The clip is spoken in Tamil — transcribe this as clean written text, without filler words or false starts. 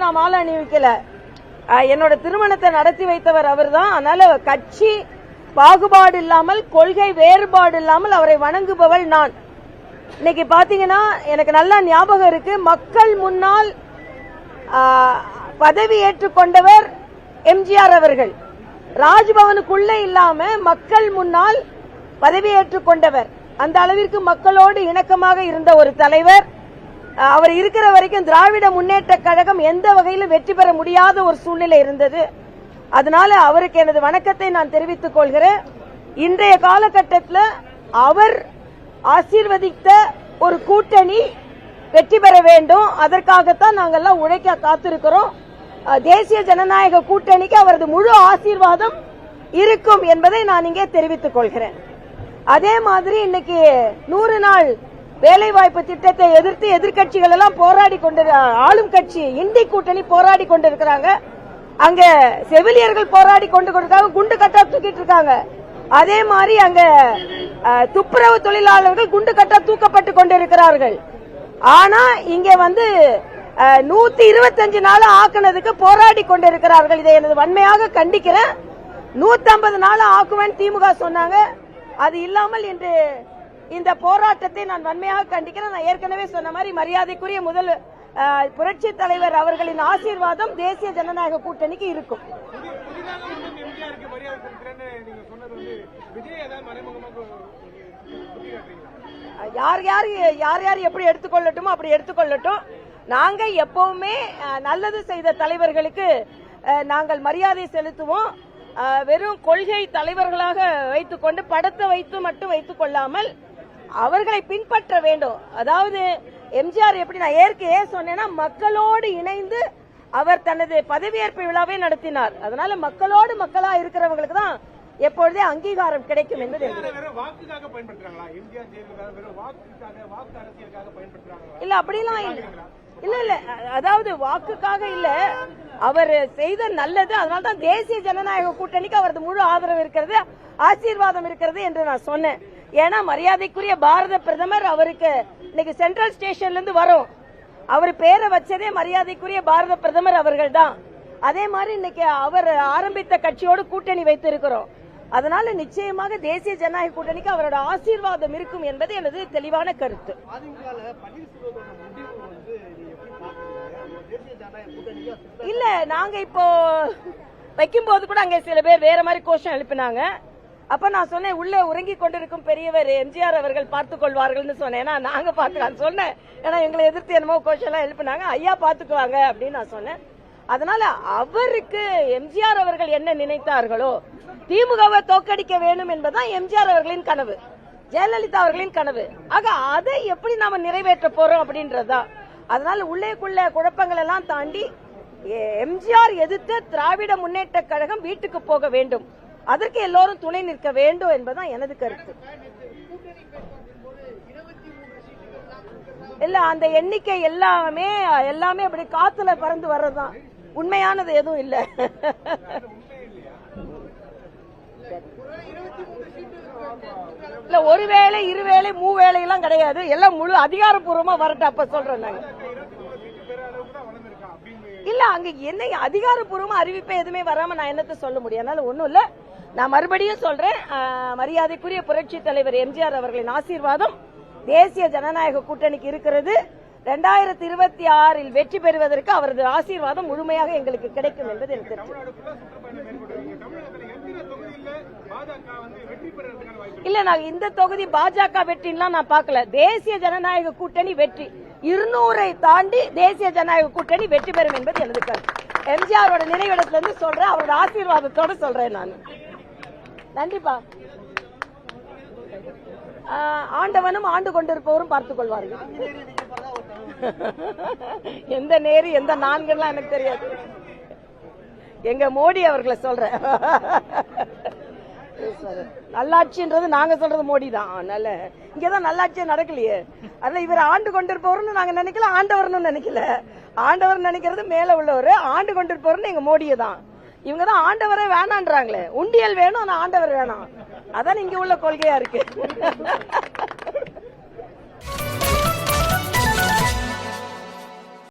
நான் மாலை அணிவிக்கல. என்னோட திருமணத்தை நடத்தி வைத்தவர் அவர் தான். அதனால கட்சி பாகுபாடு இல்லாமல், கொள்கை வேறுபாடு இல்லாமல் அவரை வணங்குபவள் நான். இன்னைக்கு பாத்தீங்கன்னா எனக்கு நல்லா ஞாபகம் இருக்கு, மக்கள் முன்னால் பதவி ஏற்றுக்கொண்டவர் எம்ஜிஆர் அவர்கள். ராஜ்பவனுக்குள்ள இல்லாம மக்கள் முன்னால் பதவி ஏற்றுக்கொண்டவர். அந்த அளவிற்கு மக்களோடு இணக்கமாக இருந்த ஒரு தலைவர். அவர் இருக்கிற வரைக்கும் திராவிட முன்னேற்ற கழகம் எந்த வகையிலும் வெற்றி பெற முடியாத ஒரு சூழ்நிலை இருந்தது. அதனால அவருக்கு எனது வணக்கத்தை நான் தெரிவித்துக் கொள்கிறேன். இன்றைய காலகட்டத்தில் அவர் ஆசீர்வதித்த ஒரு கூட்டணி வெற்றி பெற வேண்டும். அதற்காகத்தான் நாங்கெல்லாம் உழைக்க காத்திருக்கிறோம். தேசிய ஜனநாயக கூட்டணிக்கு அவரது முழு ஆசீர்வாதம் இருக்கும் என்பதை நான் இங்கே தெரிவித்துக் கொள்கிறேன். அதே மாதிரி இன்னைக்கு 100 நாள் வேலைவாய்ப்பு திட்டத்தை எதிர்த்து எதிர்கட்சிகள் எல்லாம் போராடி கொண்டு, ஆளும் கட்சி இண்டி கூட்டணி போராடி கொண்டிருக்கிறாங்க. அங்க செவிலியர்கள் போராடி கொண்டிருக்காங்க, குண்டு கட்டா தூக்கிட்டு இருக்காங்க. அதே மாதிரி அங்க துப்புரவு தொழிலாளர்கள் குண்டு கட்டா தூக்கப்பட்டு கொண்டிருக்கிறார்கள். ஆனா இங்க 125 நாள் ஆக்குனதுக்கு போராடி கொண்டிருக்கிறார்கள். இதை எனது வன்மையாக கண்டிக்கிறேன். 150 நாள் ஆக்குவேன் திமுக சொன்னாங்க. அது இல்லாமல் இன்று இந்த போராட்டத்தை நான் வன்மையாக கண்டிக்கிறேன். நான் ஏற்கனவே சொன்ன மாதிரி மரியாதைக்குரிய முதல் புரட்சி தலைவர் அவர்களின் ஆசீர்வாதம் தேசிய ஜனநாயக கூட்டணிக்கு இருக்கும். யார் யார் எப்படி எடுத்துக்கொள்ளட்டுமோ அப்படி எடுத்துக்கொள்ளட்டும். நாங்க எப்பவுமே நல்லது செய்த தலைவர்களுக்கு நாங்கள் மரியாதை செலுத்துவோம். வெறும் கொள்கை தலைவர்களாக வைத்துக்கொண்டு படத்தை வைத்து மட்டும் வைத்துக் கொள்ளாமல் அவர்களை பின்பற்ற வேண்டும். அதாவது எம்ஜிஆர் எப்படி நான் ஏற்கனவே சொன்னேன்னா, மக்களோடு இணைந்து அவர் தனது பதவியேற்பு விழாவை நடத்தினார். அதனால மக்களோடு மக்களா இருக்கிறவங்களுக்கு தான் எப்பொழுதே அங்கீகாரம் கிடைக்கும் என்பது. இல்ல அப்படிலாம் இல்ல, அதாவது வாக்குக்காக இல்ல, அவர் செய்த நல்லது. அதனால்தான் தேசிய ஜனநாயக கூட்டணிக்கு அவரது முழு ஆதரவு இருக்கிறது, ஆசீர்வாதம் இருக்கிறது என்று நான் சொன்னேன். ஏன்னா மரியாதைக்குரிய பாரத பிரதமர் அவருக்கு இன்னைக்கு சென்ட்ரல் ஸ்டேஷன்ல இருந்து வரும். அவர் பேரை வச்சதே மரியாதைக்குரிய பாரத பிரதமர் அவர்கள் தான். அதே மாதிரி இன்னைக்கு அவர் ஆரம்பித்த கட்சியோடு கூட்டணி வைத்திருக்கிறோம். அதனால நிச்சயமாக தேசிய ஜனநாயக கூட்டணிக்கு அவரோட ஆசீர்வாதம் இருக்கும் என்பது எனது தெளிவான கருத்து. இல்ல, நாங்க இப்போ வைக்கும் போது கூட அங்க சில பேர் வேற மாதிரி கோஷம் எழுப்பினாங்க. அப்ப நான் சொன்னேன், உள்ள உறங்கி கொண்டிருக்கும் பெரியவர் எம்ஜிஆர் அவர்கள் பார்த்துக் கொள்வார்கள் சொன்னேன். ஏன்னா நாங்க பாத்துக்கலாம் சொன்னேன். ஏன்னா எங்களை எதிர்த்து என்னமோ கோஷம் எல்லாம் எழுப்பினாங்க. ஐயா பாத்துக்குவாங்க அப்படின்னு நான் சொன்னேன். அதனால அவருக்கு எம்ஜிஆர் அவர்கள் என்ன நினைத்தார்களோ, திமுகவை தோற்கடிக்க வேண்டும் என்பதுதான் எம்ஜிஆர் அவர்களின் கனவு, ஜெயலலிதா அவர்களின் கனவு. ஆக அதை எப்படி நாம நிறைவேற்ற போறோம் அப்படின்றதுதான். அதனால உள்ளேக்குள்ள குழப்பங்கள் எல்லாம் தாண்டி எம்ஜிஆர் எதிர்த்து திராவிட முன்னேற்ற கழகம் வீட்டுக்கு போக வேண்டும், அதற்கு எல்லோரும் துணை நிற்க வேண்டும் என்பதுதான் எனது கருத்து. இல்ல, அந்த எண்ணிக்கை எல்லாமே அப்படி காத்துல பறந்து வர்றதுதான், உண்மையானது எதுவும் இல்ல. இல்ல, ஒருவேளை இருவேளை மூவேளை எல்லாம் கிடையாது, எல்லாம் முழு அதிகாரப்பூர்வமா வரட்டும் அப்ப சொல்றேன் நாங்க. இல்ல, அங்க என்ன அதிகாரப்பூர்வமா அறிவிப்பே எதுவுமே வராம நான் என்னத்த சொல்ல முடியும்? அதனால ஒண்ணும் இல்ல. நான் மறுபடியும் சொல்றேன், மரியாதைக்குரிய புரட்சி தலைவர் எம்ஜிஆர் அவர்களின் ஆசீர்வாதம் தேசிய ஜனநாயக கூட்டணிக்கு இருக்கிறது. 2026 வெற்றி பெறுவதற்கு அவரது ஆசீர்வாதம் முழுமையாக எங்களுக்கு கிடைக்கும் என்பது எனக்கு தெரியும். இல்ல, நான் இந்த தொகுதி பாஜக வெற்றிலாம் நான் பார்க்கல. தேசிய ஜனநாயக கூட்டணி வெற்றி 200 தாண்டி தேசிய ஜனநாயக கூட்டணி வெற்றி பெறும் என்பது எனது கருத்து. எம்ஜிஆரோட நினைவிடத்துல இருந்து சொல்றேன், அவரோட ஆசீர்வாதத்தோட சொல்றேன் நான். நன்றிப்பா. ஆண்டவனும் ஆண்டு கொண்டிருப்பவரும் பார்த்துக் கொள்வார்கள். எந்த நேரு எந்த நான்கெல்லாம் எனக்கு தெரியாது. எங்க மோடி அவர்களை சொல்றேன். நல்லாட்சின்றது நாங்க சொல்றது மோடி தான். அதனால இங்கதான் நல்லாட்சியே நடக்கலையே. அதனால இவர் ஆண்டு கொண்டிருப்பவர்னு நாங்க நினைக்கல, ஆண்டவர்னு நினைக்கல. ஆண்டவர் நினைக்கிறது மேல உள்ளவர், ஆண்டு கொண்டிருப்பவர்னு எங்க மோடியை தான். இவங்க தான் ஆண்டவரே வேணான்றாங்களே. உண்டியல் வேணும், ஆனா ஆண்டவர் வேணாம். அதான் இங்க உள்ள கொள்கையா இருக்கு.